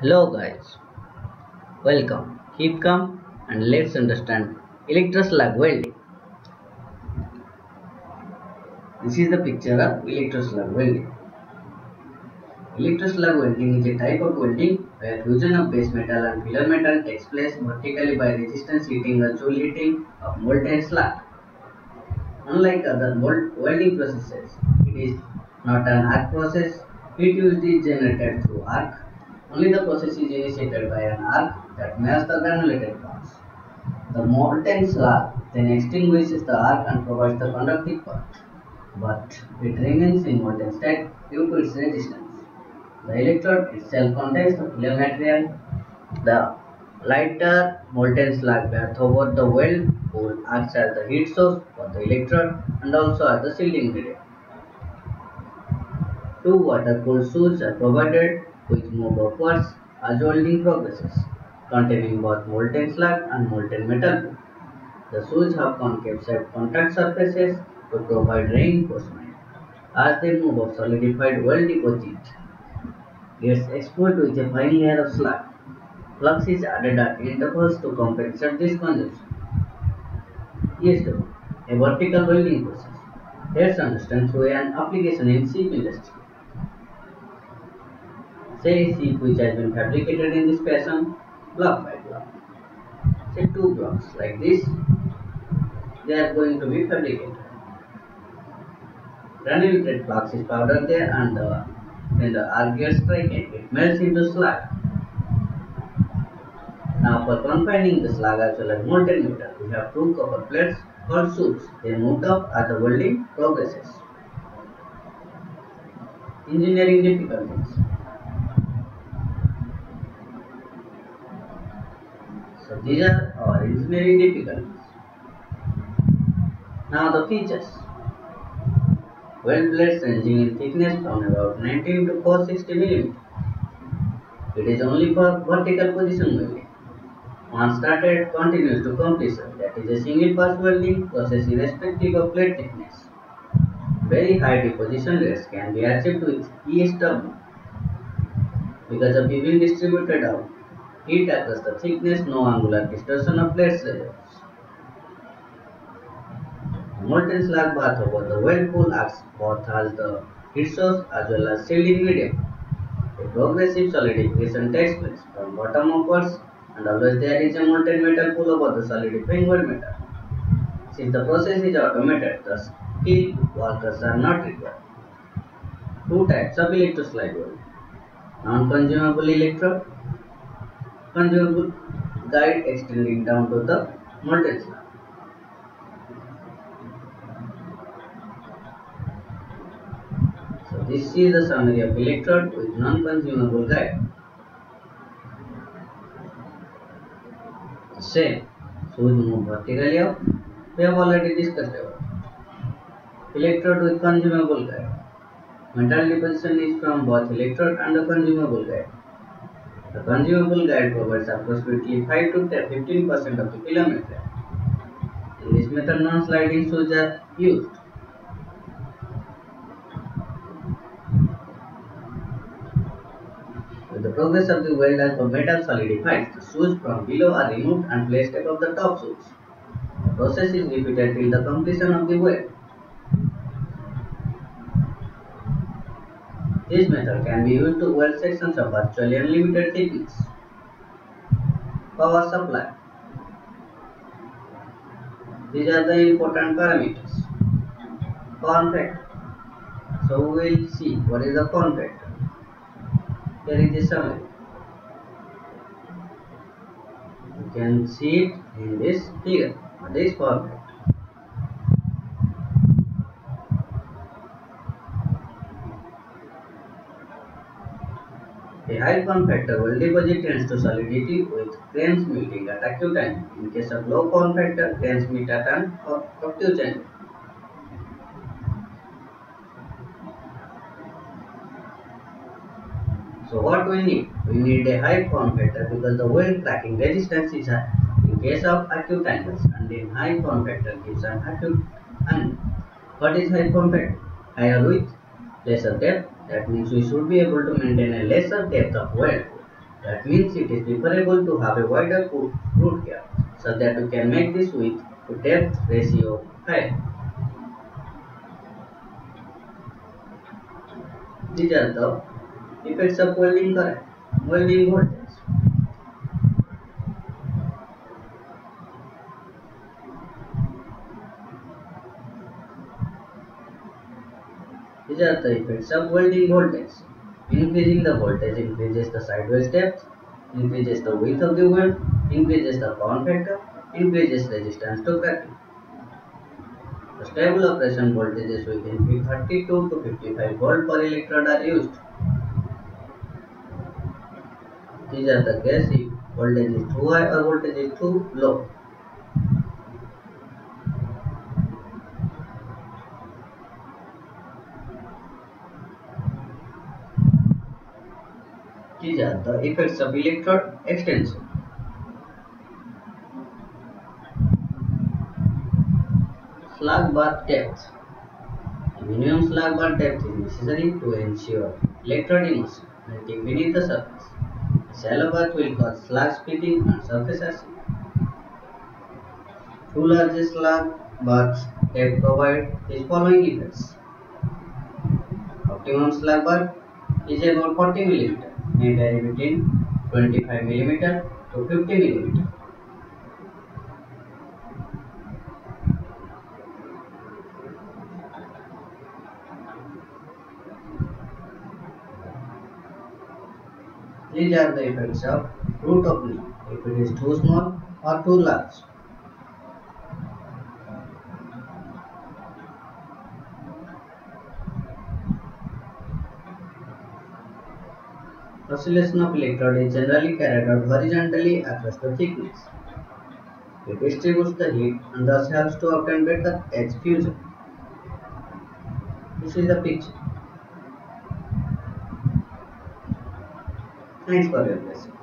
Hello guys, welcome. Keep calm and let's understand electroslag welding. This is the picture of electroslag welding. Electroslag welding is a type of welding where fusion of base metal and filler metal takes place vertically by resistance heating or joule heating of molten slag. Unlike other welding processes, it is not an arc process. Heat used is generated through arc. Only the process is initiated by an arc that melts the granulated parts. The molten slag then extinguishes the arc and provides the conductive part, but it remains in molten state due to its resistance. The electrode itself contains the filler material. The lighter molten slag bath over the weld pool acts as the heat source for the electrode and also as the shielding medium. Two water-cooled suits are provided which move upwards as welding progresses, containing both molten slag and molten metal pool. The suits have concave shaped contact surfaces to provide reinforcement. As they move up, solidified weld deposit gets exposed with a fine layer of slag. Flux is added at intervals to compensate this consumption. ESW, a vertical welding process. Let's understand through an application in ship industry. Say a ship which has been fabricated in this fashion, block by block. Say two blocks like this, they are going to be fabricated. Granulated flux is powdered there and when the arc gets striken, it melts into slag. Now for confining the slag as well as molten metal, we have two copper plates called suits. They moved up as the welding progresses. Engineering difficulties. So these are our engineering difficulties. Now the features. Weld blades ranging in thickness from about 19 to 460 mm. It is only for vertical position welding. Once started, it continues to completion, that is a single pass welding process irrespective of plate thickness. Very high deposition rates can be achieved with ESW because of even distributed out heat across the thickness, no angular distortion of plates results. Molten slag bath over the weld pool acts both as the heat source as well as shielding medium. A progressive solidification takes place from bottom upwards and always there is a molten metal pool over the solidifying weld metal. Since the process is automated, the skilled workers are not required. Two types of electroslag welding. Non-consumable electrode, consumable guide extending down to the molten slag. So this is the summary of electrode with non-consumable guide. Same, shoes move vertically up. We have already discussed about electrode with consumable guide. Metal deposition is from both electrode and the consumable guide. The consumable guide provides approximately 5 to 15% of the filler material. In this method, non-sliding shoes are used. With the progress of the weld as the metal solidifies, the shoes from below are removed and placed above the top shoes. The process is repeated till the completion of the weld. This method can be used to weld sections of virtually unlimited thickness. Power supply. These are the important parameters. Form factor. So we will see what is the form factor. Here is the summary. You can see it in this figure. What is form factor? A high form factor weld deposit tends to solidity with grains meeting at acute angle. In case of low form factor, grains meet at an obtuse angle. So what we need? We need a high form factor because the weld cracking resistance is high in case of acute angles and in high form factor gives an acute angle. What is high form factor? Higher width, lesser depth. That means we should be able to maintain a lesser depth of weld That means it is preferable to have a wider root here so that you can make this width to depth ratio higher. These are the effects of welding current, welding voltage. These are the effects of welding voltage. Increasing the voltage increases the sidewise depth, increases the width of the weld, increases the power factor, increases resistance to cracking. The stable operation voltages within 32 to 55 volt per electrode are used. These are the case if voltage is too high or voltage is too low. These are the effects of electrode extension. Slag bar depth. The minimum slag bar depth is necessary to ensure electrode immersion melting beneath the surface. A shallow bath will cause slag splitting and surface acid. Two large slag baths depth provide these following effects. Optimum slag bar is about 40 mm, may vary between 25 mm to 50 mm. These are the effects of root opening if it is too small or too large. Oscillation of electrode is generally carried out horizontally across the thickness. It distributes the heat and thus helps to obtain better edge fusion. This is the picture. Thanks for your lesson.